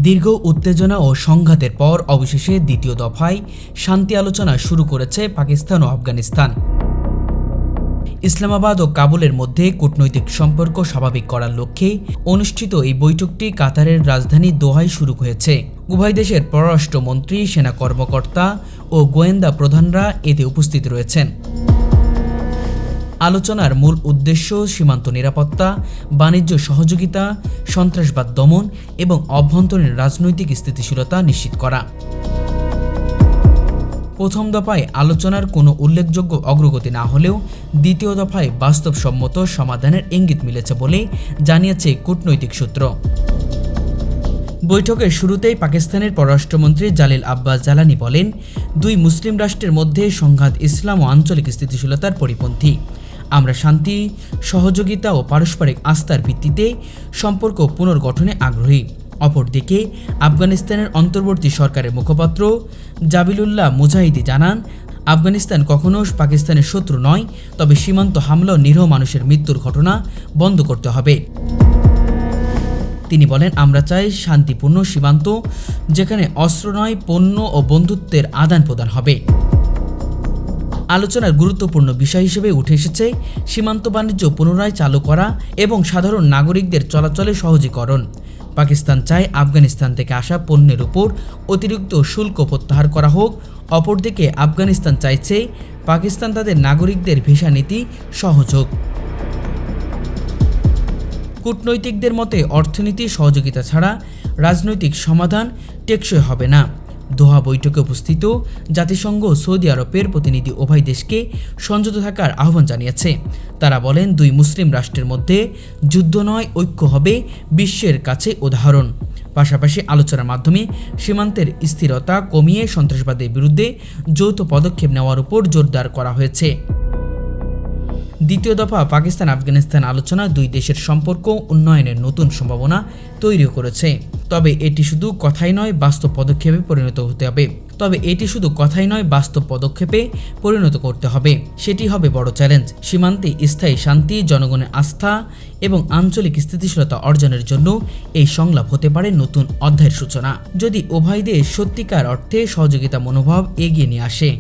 দীর্ঘ উত্তেজনা ও সংঘাতের পর অবশেষে দ্বিতীয় দফায় শান্তি আলোচনা শুরু করেছে পাকিস্তান ও আফগানিস্তান। ইসলামাবাদ ও কাবুলের মধ্যে কূটনৈতিক সম্পর্ক স্বাভাবিক করার লক্ষ্যে অনুষ্ঠিত এই বৈঠকটি কাতারের রাজধানী দোহায় শুরু হয়েছে। উভয় দেশের পররাষ্ট্রমন্ত্রী, সেনা কর্মকর্তা ও গোয়েন্দা প্রধানরা এতে উপস্থিত রয়েছেন। আলোচনার মূল উদ্দেশ্য সীমান্ত নিরাপত্তা, বাণিজ্য সহযোগিতা, সন্ত্রাসবাদ দমন এবং অভ্যন্তরীণ রাজনৈতিক স্থিতিশীলতা নিশ্চিত করা। প্রথম দফায় আলোচনার কোনো উল্লেখযোগ্য অগ্রগতি না হলেও দ্বিতীয় দফায় বাস্তবসম্মত সমাধানের ইঙ্গিত মিলেছে বলে জানিয়েছে কূটনৈতিক সূত্র। বৈঠকের শুরুতেই পাকিস্তানের পররাষ্ট্রমন্ত্রী জালিল আব্বাস জালানি বলেন, দুই মুসলিম রাষ্ট্রের মধ্যে সংঘাত ইসলাম ও আঞ্চলিক স্থিতিশীলতার পরিপন্থী। আমরা শান্তি, সহযোগিতা ও পারস্পরিক আস্থার ভিত্তিতে সম্পর্ক পুনর্গঠনে আগ্রহী। অপরদিকে আফগানিস্তানের অন্তর্বর্তী সরকারের মুখপাত্র জাবিলুল্লাহ মুজাহিদি জানান, আফগানিস্তান কখনো পাকিস্তানের শত্রু নয়, তবে সীমান্ত হামলা ও নিরীহ মানুষের মৃত্যুর ঘটনা বন্ধ করতে হবে। তিনি বলেন, আমরা চাই শান্তিপূর্ণ সীমান্ত, যেখানে অস্ত্র নয়, পণ্য ও বন্ধুত্বের আদান প্রদান হবে। আলোচনার গুরুত্বপূর্ণ বিষয় হিসেবে উঠে এসেছে সীমান্ত বাণিজ্য পুনরায় চালু করা এবং সাধারণ নাগরিকদের চলাচলের সহজীকরণ। পাকিস্তান চায় আফগানিস্তান থেকে আসা পণ্যের উপর অতিরিক্ত শুল্ক প্রত্যাহার করা হোক। অপরদিকে আফগানিস্তান চাইছে পাকিস্তান তাদের নাগরিকদের ভিসা নীতি সহজ হোক। কূটনৈতিকদের মতে অর্থনীতি সহযোগিতা ছাড়া রাজনৈতিক সমাধান টেকসই হবে না। দোহা বৈঠকে উপস্থিত জাতিসংঘ ও সৌদি আরবের প্রতিনিধি উভয় দেশকে সংযত থাকার আহ্বান জানিয়েছে। তারা বলেন, দুই মুসলিম রাষ্ট্রের মধ্যে যুদ্ধ নয়, ঐক্য হবে বিশ্বের কাছে উদাহরণ। পাশাপাশি আলোচনার মাধ্যমে সীমান্তের স্থিরতা কমিয়ে সন্ত্রাসবাদের বিরুদ্ধে যৌথ পদক্ষেপ নেওয়ার উপর জোরদার করা হয়েছে। দ্বিতীয় দফা পাকিস্তান আফগানিস্তান আলোচনা দুই দেশের সম্পর্ক উন্নয়নের নতুন সম্ভাবনা তৈরি করেছে। তবে এটি শুধু কথাই নয়, বাস্তব পদক্ষেপে পরিণত করতে হবে। সেটি হবে বড় চ্যালেঞ্জ। সীমান্তে স্থায়ী শান্তি, জনগণের আস্থা এবং আঞ্চলিক স্থিতিশীলতা অর্জনের জন্য এই সংলাপ হতে পারে নতুন অধ্যায়ের সূচনা, যদি উভয় দেশ সত্যিকার অর্থে সহযোগিতা মনোভাব এগিয়ে নিয়ে আসে।